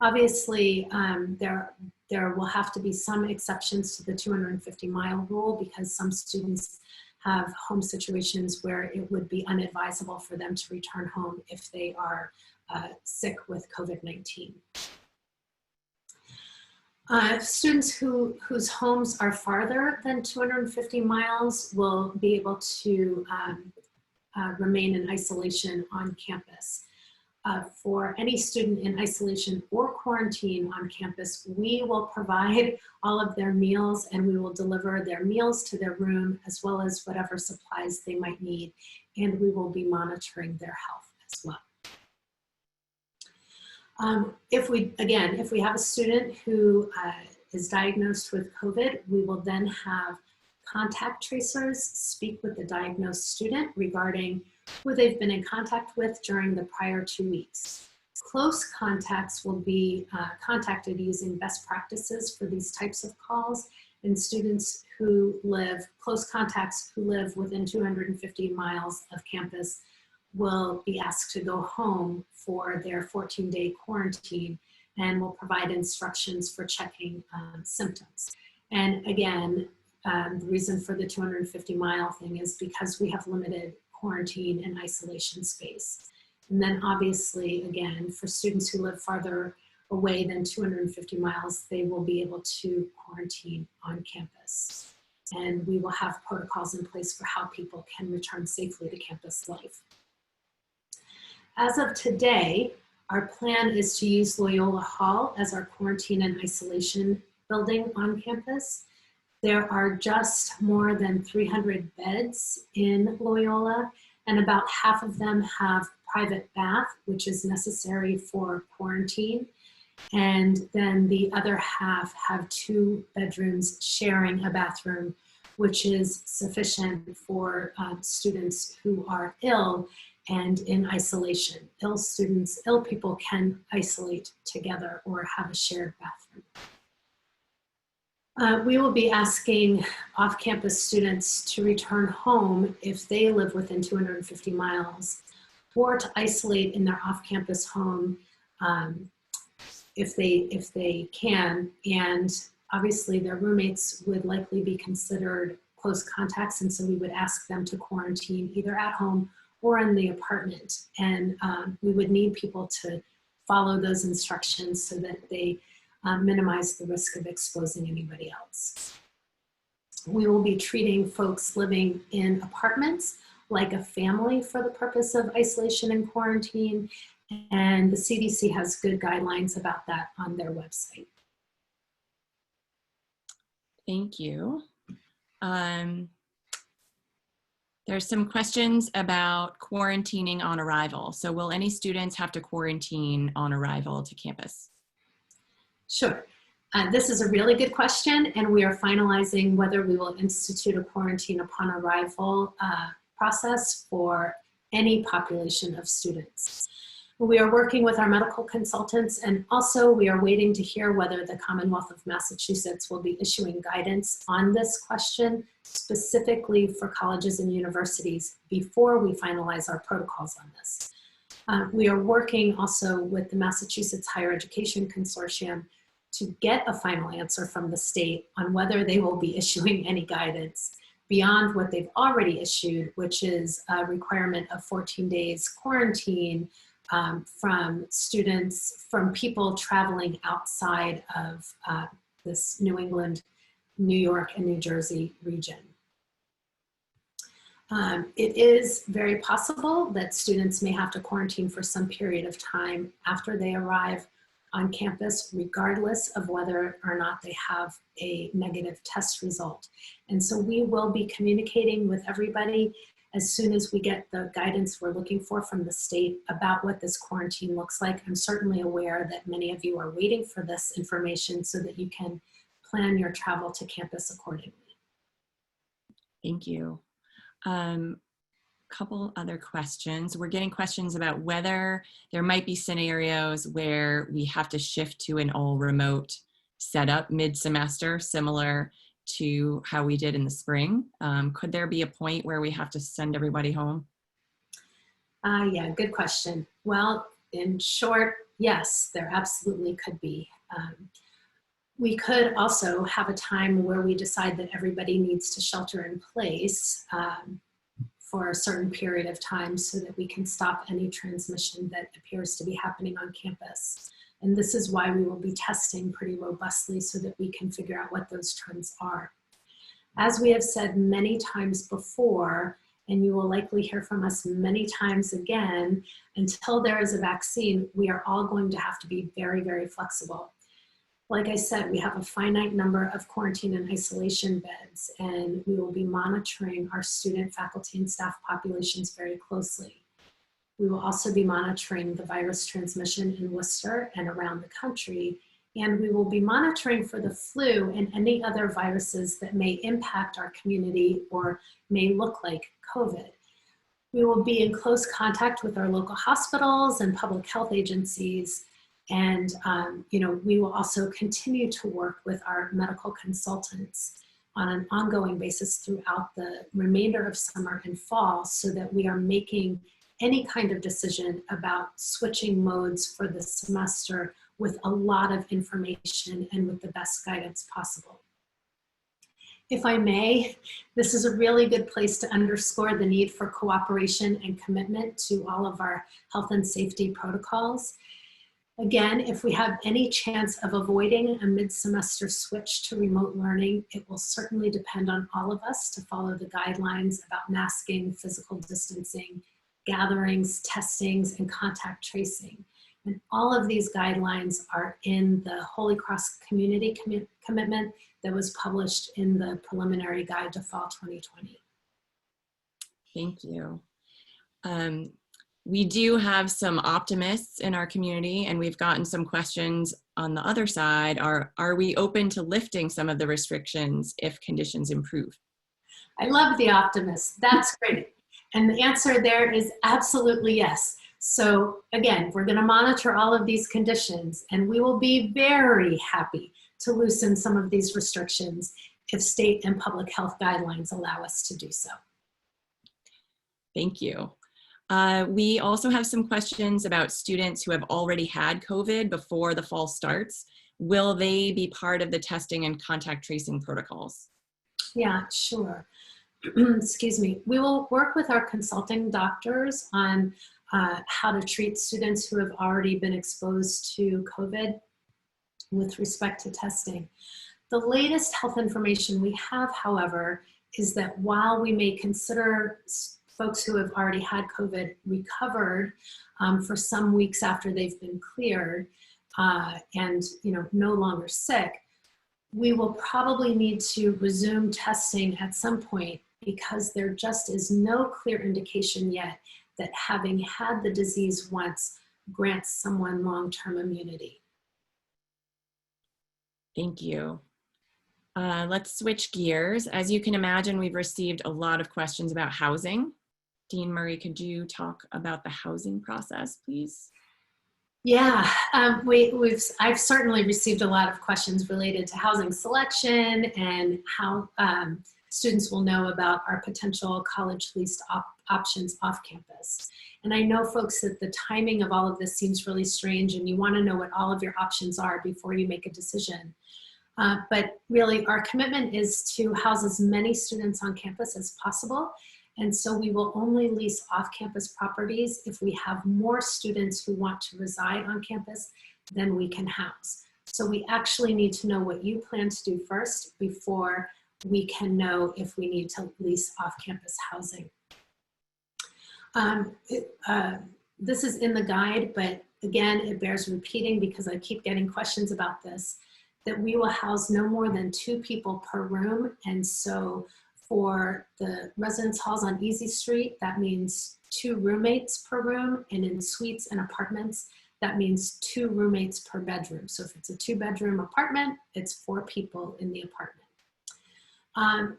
Obviously, there will have to be some exceptions to the 250-mile rule because some students have home situations where it would be unadvisable for them to return home if they are sick with COVID-19. Students whose homes are farther than 250 miles will be able to remain in isolation on campus. For any student in isolation or quarantine on campus, we will provide all of their meals and we will deliver their meals to their room as well as whatever supplies they might need, and we will be monitoring their health as well. If we have a student who is diagnosed with COVID, we will then have contact tracers speak with the diagnosed student regarding who they've been in contact with during the prior 2 weeks. Close contacts will be contacted using best practices for these types of calls, and students close contacts who live within 250 miles of campus will be asked to go home for their 14-day quarantine, and will provide instructions for checking symptoms. And again, the reason for the 250-mile thing is because we have limited quarantine and isolation space. And then obviously, again, for students who live farther away than 250 miles, they will be able to quarantine on campus. And we will have protocols in place for how people can return safely to campus life. As of today, our plan is to use Loyola Hall as our quarantine and isolation building on campus. There are just more than 300 beds in Loyola, and about half of them have private bath, which is necessary for quarantine. And then the other half have 2 bedrooms sharing a bathroom, which is sufficient for students who are ill and in isolation. Ill people can isolate together or have a shared bathroom. We will be asking off-campus students to return home if they live within 250 miles, or to isolate in their off-campus home if they can. And obviously their roommates would likely be considered close contacts, and so we would ask them to quarantine either at home or in the apartment. And we would need people to follow those instructions so that they minimize the risk of exposing anybody else. We will be treating folks living in apartments like a family for the purpose of isolation and quarantine, and the CDC has good guidelines about that on their website. Thank you. There's some questions about quarantining on arrival. So will any students have to quarantine on arrival to campus? Sure. This is a really good question, and we are finalizing whether we will institute a quarantine upon arrival process for any population of students. We are working with our medical consultants, and also we are waiting to hear whether the Commonwealth of Massachusetts will be issuing guidance on this question specifically for colleges and universities before we finalize our protocols on this. We are working also with the Massachusetts Higher Education Consortium to get a final answer from the state on whether they will be issuing any guidance beyond what they've already issued, which is a requirement of 14 days quarantine from students, from people traveling outside of this New England, New York, and New Jersey region. It is very possible that students may have to quarantine for some period of time after they arrive on campus, regardless of whether or not they have a negative test result. And so we will be communicating with everybody as soon as we get the guidance we're looking for from the state about what this quarantine looks like. I'm certainly aware that many of you are waiting for this information so that you can plan your travel to campus accordingly. Thank you. Couple other questions. We're getting questions about whether there might be scenarios where we have to shift to an all remote setup mid-semester, similar to how we did in the spring. Could there be a point where we have to send everybody home? Yeah, good question. Well, in short, yes, there absolutely could be. We could also have a time where we decide that everybody needs to shelter in place for a certain period of time so that we can stop any transmission that appears to be happening on campus. And this is why we will be testing pretty robustly so that we can figure out what those trends are. As we have said many times before, and you will likely hear from us many times again, until there is a vaccine, we are all going to have to be very, very flexible. Like I said, we have a finite number of quarantine and isolation beds, and we will be monitoring our student, faculty, and staff populations very closely. We will also be monitoring the virus transmission in Worcester and around the country, and we will be monitoring for the flu and any other viruses that may impact our community or may look like COVID. We will be in close contact with our local hospitals and public health agencies. And we will also continue to work with our medical consultants on an ongoing basis throughout the remainder of summer and fall so that we are making any kind of decision about switching modes for the semester with a lot of information and with the best guidance possible. If I may, this is a really good place to underscore the need for cooperation and commitment to all of our health and safety protocols. Again, if we have any chance of avoiding a mid-semester switch to remote learning, it will certainly depend on all of us to follow the guidelines about masking, physical distancing, gatherings, testings, and contact tracing. And all of these guidelines are in the Holy Cross Community Commitment that was published in the preliminary guide to fall 2020. Thank you. We do have some optimists in our community, and we've gotten some questions on the other side. Are we open to lifting some of the restrictions if conditions improve? I love the optimists. That's great. And the answer there is absolutely yes. So again, we're going to monitor all of these conditions, and we will be very happy to loosen some of these restrictions if state and public health guidelines allow us to do so. Thank you. We also have some questions about students who have already had COVID before the fall starts. Will they be part of the testing and contact tracing protocols? Yeah, sure. Excuse me. We will work with our consulting doctors on how to treat students who have already been exposed to COVID with respect to testing. The latest health information we have, however, is that while we may consider folks who have already had COVID recovered for some weeks after they've been cleared and no longer sick, we will probably need to resume testing at some point because there just is no clear indication yet that having had the disease once grants someone long-term immunity. Thank you. Let's switch gears. As you can imagine, we've received a lot of questions about housing. Dean Murray, could you talk about the housing process, please? Yeah, I've certainly received a lot of questions related to housing selection and how students will know about our potential college lease options off campus. And I know, folks, that the timing of all of this seems really strange and you want to know what all of your options are before you make a decision. But really, our commitment is to house as many students on campus as possible. And so we will only lease off-campus properties if we have more students who want to reside on campus than we can house. So we actually need to know what you plan to do first before we can know if we need to lease off-campus housing. This is in the guide, but again, it bears repeating because I keep getting questions about this, that we will house no more than 2 people per room. And so For the residence halls on Easy Street, that means 2 roommates per room, and in suites and apartments, that means 2 roommates per bedroom. So if it's a 2-bedroom apartment, it's 4 people in the apartment.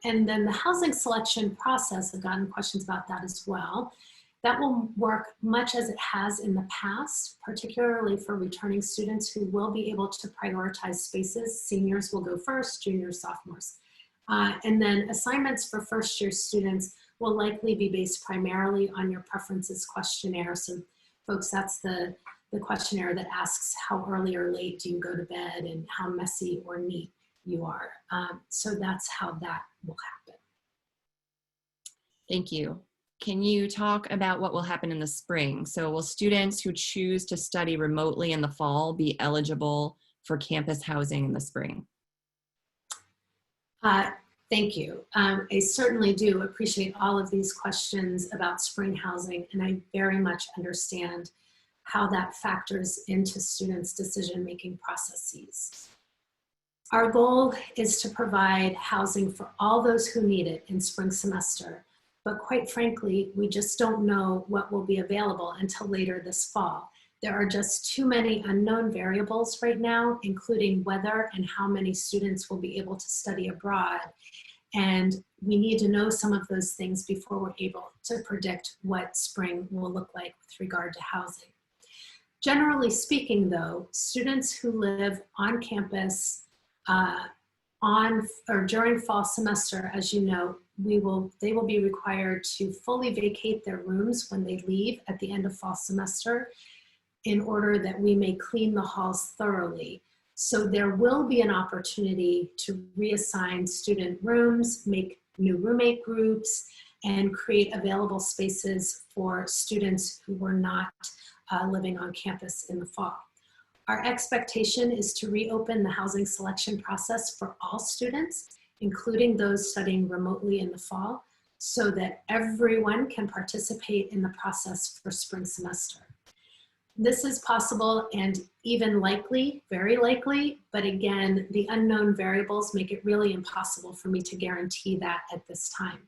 And then the housing selection process, I've gotten questions about that as well. That will work much as it has in the past, particularly for returning students who will be able to prioritize spaces. Seniors will go first, juniors, sophomores. And then assignments for first-year students will likely be based primarily on your preferences questionnaire. So folks, that's the questionnaire that asks how early or late do you go to bed and how messy or neat you are. So that's how that will happen. Thank you. Can you talk about what will happen in the spring? So will students who choose to study remotely in the fall be eligible for campus housing in the spring? Thank you. I certainly do appreciate all of these questions about spring housing, and I very much understand how that factors into students' decision-making processes. Our goal is to provide housing for all those who need it in spring semester, but quite frankly, we just don't know what will be available until later this fall. There are just too many unknown variables right now, including whether and how many students will be able to study abroad. And we need to know some of those things before we're able to predict what spring will look like with regard to housing. Generally speaking though, students who live on campus on or during fall semester, as you know, they will be required to fully vacate their rooms when they leave at the end of fall semester in order that we may clean the halls thoroughly. So there will be an opportunity to reassign student rooms, make new roommate groups, and create available spaces for students who were not living on campus in the fall. Our expectation is to reopen the housing selection process for all students, including those studying remotely in the fall, so that everyone can participate in the process for spring semester. This is possible and even likely, very likely, but again, the unknown variables make it really impossible for me to guarantee that at this time.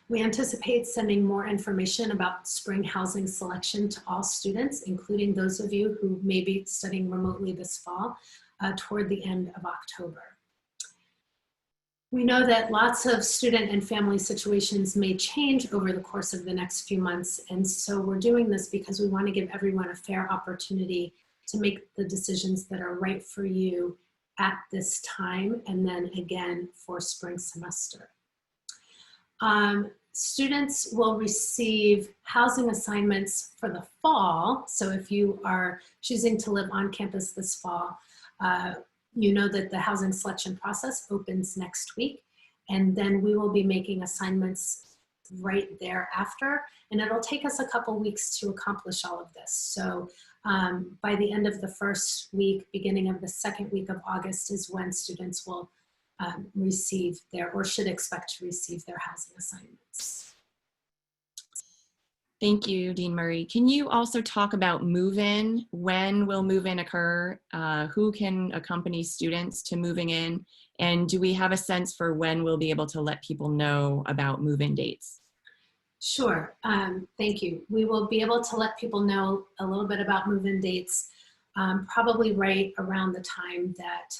We anticipate sending more information about spring housing selection to all students, including those of you who may be studying remotely this fall, toward the end of October. We know that lots of student and family situations may change over the course of the next few months, and so we're doing this because we want to give everyone a fair opportunity to make the decisions that are right for you at this time, and then again for spring semester. Students will receive housing assignments for the fall. So if you are choosing to live on campus this fall, you know that the housing selection process opens next week, and then we will be making assignments right thereafter, and it'll take us a couple weeks to accomplish all of this. So by the end of the first week, beginning of the second week of August is when students will receive their, or should expect to receive their housing assignments. Thank you, Dean Murray. Can you also talk about move-in? When will move-in occur? Who can accompany students to moving in? And do we have a sense for when we'll be able to let people know about move-in dates? Sure, thank you. We will be able to let people know a little bit about move-in dates, probably right around the time that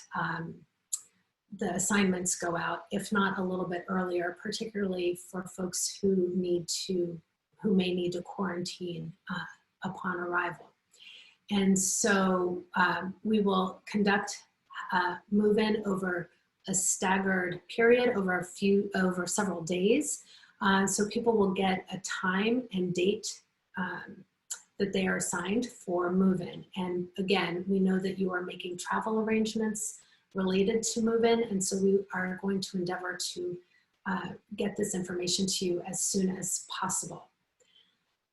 the assignments go out, if not a little bit earlier, particularly for folks who may need to quarantine upon arrival. And so we will conduct move-in over a staggered period over several days. So people will get a time and date that they are assigned for move-in. And again, we know that you are making travel arrangements related to move-in, and so we are going to endeavor to get this information to you as soon as possible.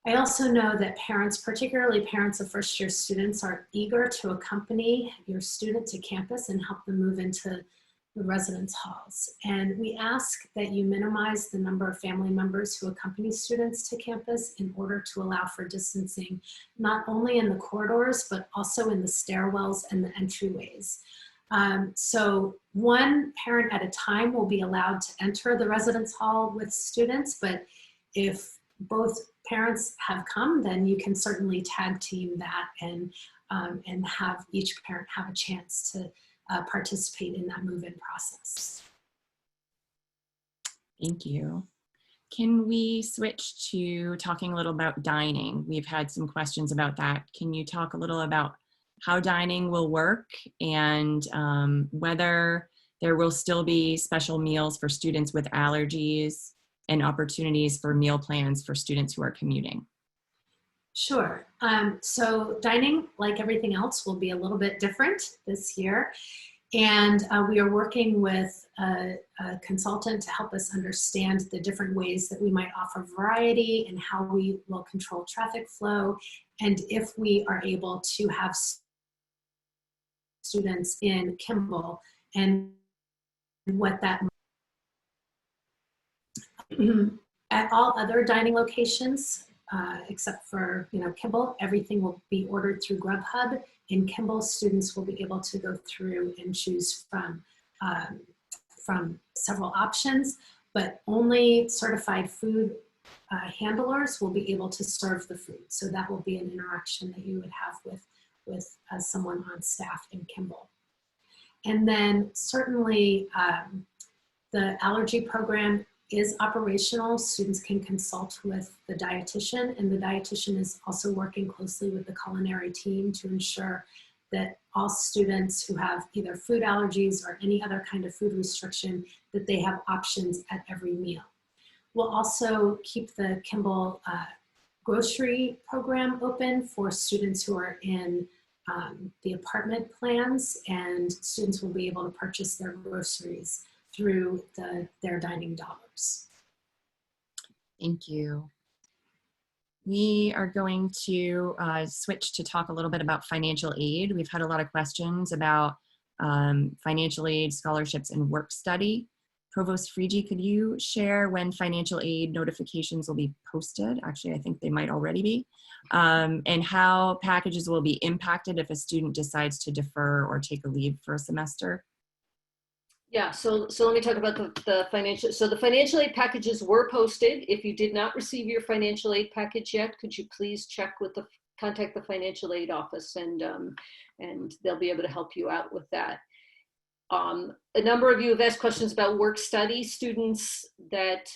I also know that parents, particularly parents of first-year students, are eager to accompany your student to campus and help them move into the residence halls. And we ask that you minimize the number of family members who accompany students to campus in order to allow for distancing, not only in the corridors, but also in the stairwells and the entryways. So one parent at a time will be allowed to enter the residence hall with students, but if both parents have come, then you can certainly tag team that and have each parent have a chance to participate in that move-in process. Thank you. Can we switch to talking a little about dining? We've had some questions about that. Can you talk a little about how dining will work and whether there will still be special meals for students with allergies and opportunities for meal plans for students who are commuting? Sure. So dining, like everything else, will be a little bit different this year. And we are working with a consultant to help us understand the different ways that we might offer variety and how we will control traffic flow. And if we are able to have students in Kimball and what that at all other dining locations, except for Kimball, everything will be ordered through Grubhub. In Kimball, students will be able to go through and choose from several options, but only certified food handlers will be able to serve the food. So that will be an interaction that you would have with someone on staff in Kimball. And then certainly the allergy program is operational. Students can consult with the dietitian, and the dietitian is also working closely with the culinary team to ensure that all students who have either food allergies or any other kind of food restriction, that they have options at every meal. We'll also keep the Kimball grocery program open for students who are in the apartment plans, and students will be able to purchase their groceries through their dining dollars. Thank you. We are going to switch to talk a little bit about financial aid. We've had a lot of questions about financial aid, scholarships, and work study. Provost Frigie, could you share when financial aid notifications will be posted? Actually, I think they might already be. And how packages will be impacted if a student decides to defer or take a leave for a semester? Yeah, so let me talk about the financial. So the financial aid packages were posted. If you did not receive your financial aid package yet, could you please contact the financial aid office, and they'll be able to help you out with that. A number of you have asked questions about work study. Students that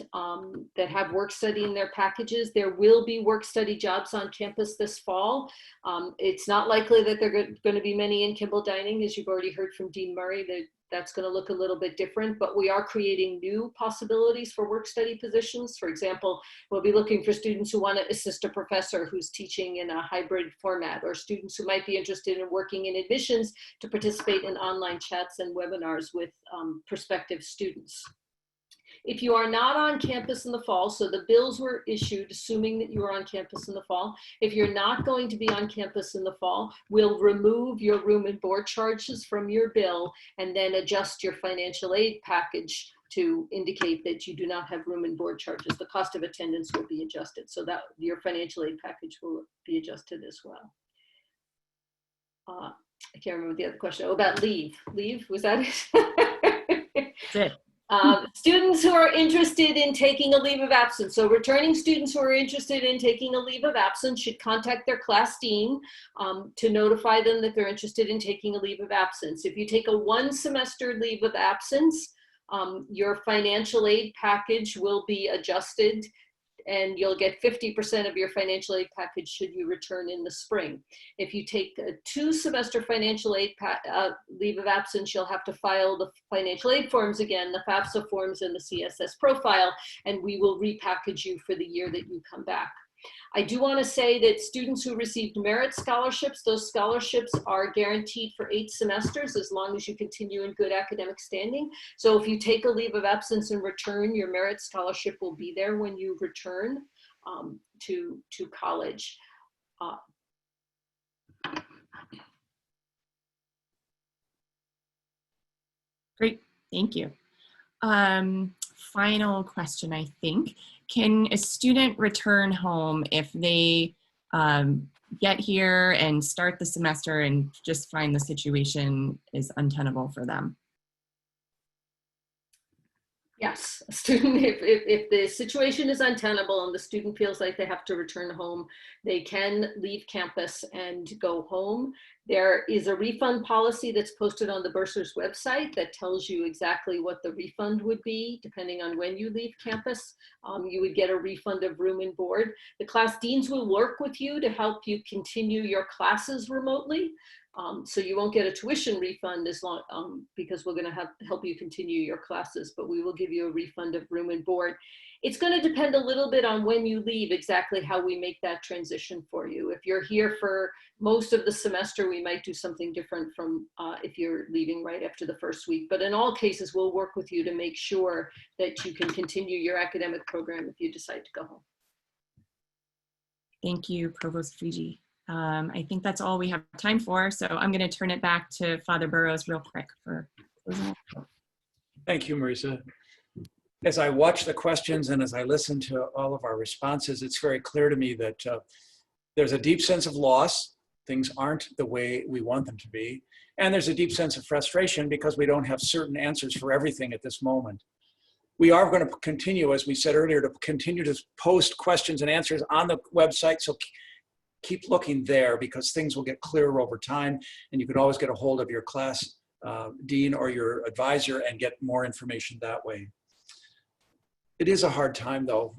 have work study in their packages, there will be work study jobs on campus this fall. It's not likely that there are going to be many in Kimball Dining, as you've already heard from Dean Murray. That's going to look a little bit different, but we are creating new possibilities for work study positions. For example, we'll be looking for students who want to assist a professor who's teaching in a hybrid format, or students who might be interested in working in admissions to participate in online chats and webinars with prospective students. If you are not on campus in the fall, so the bills were issued assuming that you are on campus in the fall. If you're not going to be on campus in the fall, we'll remove your room and board charges from your bill and then adjust your financial aid package to indicate that you do not have room and board charges. The cost of attendance will be adjusted, so that your financial aid package will be adjusted as well. I can't remember the other question. Oh, about leave. Leave, was that it? That's it. Students who are interested in taking a leave of absence. So returning students who are interested in taking a leave of absence should contact their class dean to notify them that they're interested in taking a leave of absence. If you take a 1 semester leave of absence, your financial aid package will be adjusted, and you'll get 50% of your financial aid package should you return in the spring. If you take a 2 semester financial aid leave of absence, you'll have to file the financial aid forms again, the FAFSA forms and the CSS profile, and we will repackage you for the year that you come back. I do want to say that students who received merit scholarships, those scholarships are guaranteed for 8 semesters as long as you continue in good academic standing. So if you take a leave of absence and return, your merit scholarship will be there when you return to college. Great, thank you. Final question, I think. Can a student return home if they get here and start the semester and just find the situation is untenable for them. Yes, a student, if the situation is untenable and the student feels like they have to return home, they can leave campus and go home. There is a refund policy that's posted on the bursar's website that tells you exactly what the refund would be depending on when you leave campus. You would get a refund of room and board. The class deans will work with you to help you continue your classes remotely. So you won't get a tuition refund as long because we're going to help you continue your classes, but we will give you a refund of room and board. It's going to depend a little bit on when you leave, exactly how we make that transition for you. If you're here for most of the semester, we might do something different from if you're leaving right after the first week. But in all cases, we'll work with you to make sure that you can continue your academic program if you decide to go home. Thank you, Provost Fiji. I think that's all we have time for, so I'm going to turn it back to Father Burrows real quick for closing. Thank you, Marisa. As I watch the questions and as I listen to all of our responses, it's very clear to me that there's a deep sense of loss. Things aren't the way we want them to be. And there's a deep sense of frustration because we don't have certain answers for everything at this moment. We are going to continue, as we said earlier, to continue to post questions and answers on the website. So keep looking there because things will get clearer over time and you can always get a hold of your class dean or your advisor and get more information that way. It is a hard time though.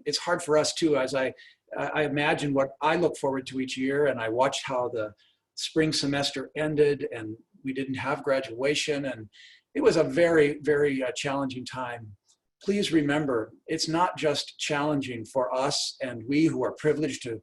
It's hard for us too, as I imagine what I look forward to each year and I watched how the spring semester ended and we didn't have graduation and it was a very, very challenging time. Please remember, it's not just challenging for us and we who are privileged to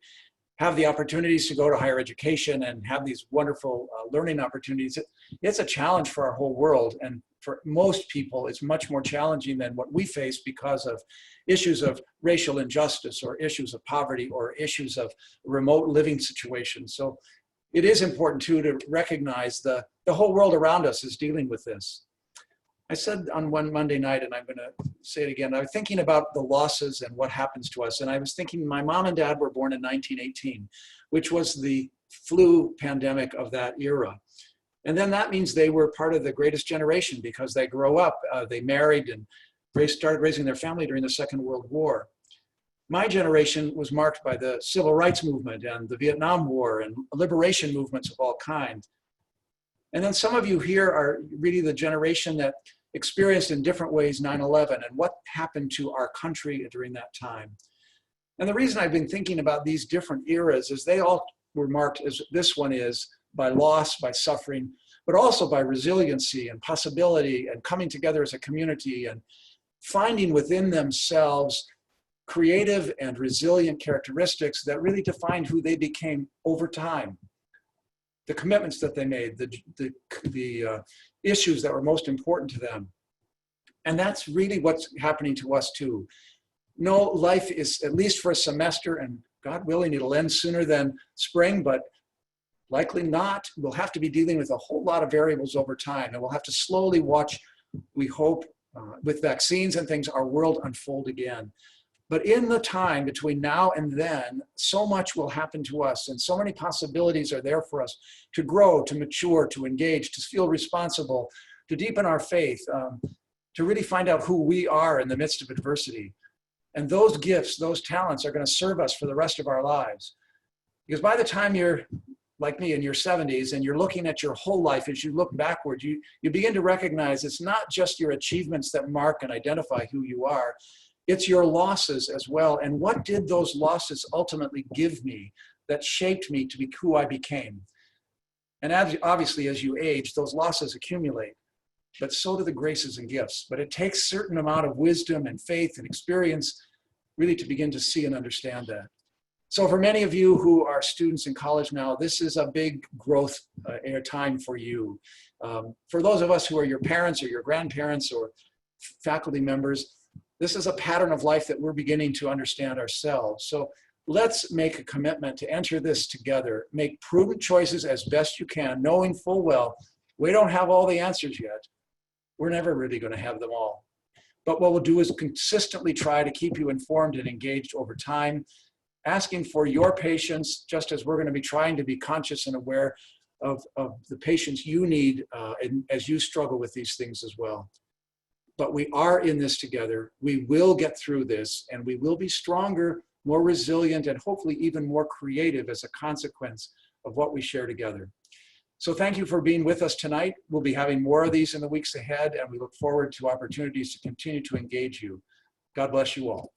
have the opportunities to go to higher education and have these wonderful learning opportunities. It's a challenge for our whole world. And for most people, it's much more challenging than what we face because of issues of racial injustice or issues of poverty or issues of remote living situations. So it is important too to recognize the whole world around us is dealing with this. I said on one Monday night, and I'm going to say it again, I was thinking about the losses and what happens to us. And I was thinking my mom and dad were born in 1918, which was the flu pandemic of that era. And then that means they were part of the greatest generation because they grew up, they married and started raising their family during the Second World War. My generation was marked by the Civil Rights Movement and the Vietnam War and liberation movements of all kinds. And then some of you here are really the generation that experienced in different ways 9/11 and what happened to our country during that time. And the reason I've been thinking about these different eras is they all were marked as this one is by loss, by suffering, but also by resiliency and possibility and coming together as a community and finding within themselves creative and resilient characteristics that really defined who they became over time. The commitments that they made, the issues that were most important to them. And that's really what's happening to us too. No, life is, at least for a semester, and God willing, it'll end sooner than spring, but likely not. We'll have to be dealing with a whole lot of variables over time, and we'll have to slowly watch, we hope, with vaccines and things, our world unfold again. But in the time between now and then, so much will happen to us and so many possibilities are there for us to grow, to mature, to engage, to feel responsible, to deepen our faith, to really find out who we are in the midst of adversity. And those gifts, those talents are going to serve us for the rest of our lives. Because by the time you're like me in your 70s and you're looking at your whole life, as you look backward, you begin to recognize it's not just your achievements that mark and identify who you are. It's your losses as well. And what did those losses ultimately give me that shaped me to be who I became? And obviously, as you age, those losses accumulate, but so do the graces and gifts. But it takes a certain amount of wisdom and faith and experience really to begin to see and understand that. So for many of you who are students in college now, this is a big growth time for you. For those of us who are your parents or your grandparents or faculty members, this is a pattern of life that we're beginning to understand ourselves. So let's make a commitment to enter this together. Make prudent choices as best you can, knowing full well we don't have all the answers yet. We're never really going to have them all. But what we'll do is consistently try to keep you informed and engaged over time asking for your patience, just as we're going to be trying to be conscious and aware of the patience you need as you struggle with these things as well. But we are in this together. We will get through this, and we will be stronger, more resilient, and hopefully even more creative as a consequence of what we share together. So thank you for being with us tonight. We'll be having more of these in the weeks ahead, and we look forward to opportunities to continue to engage you. God bless you all.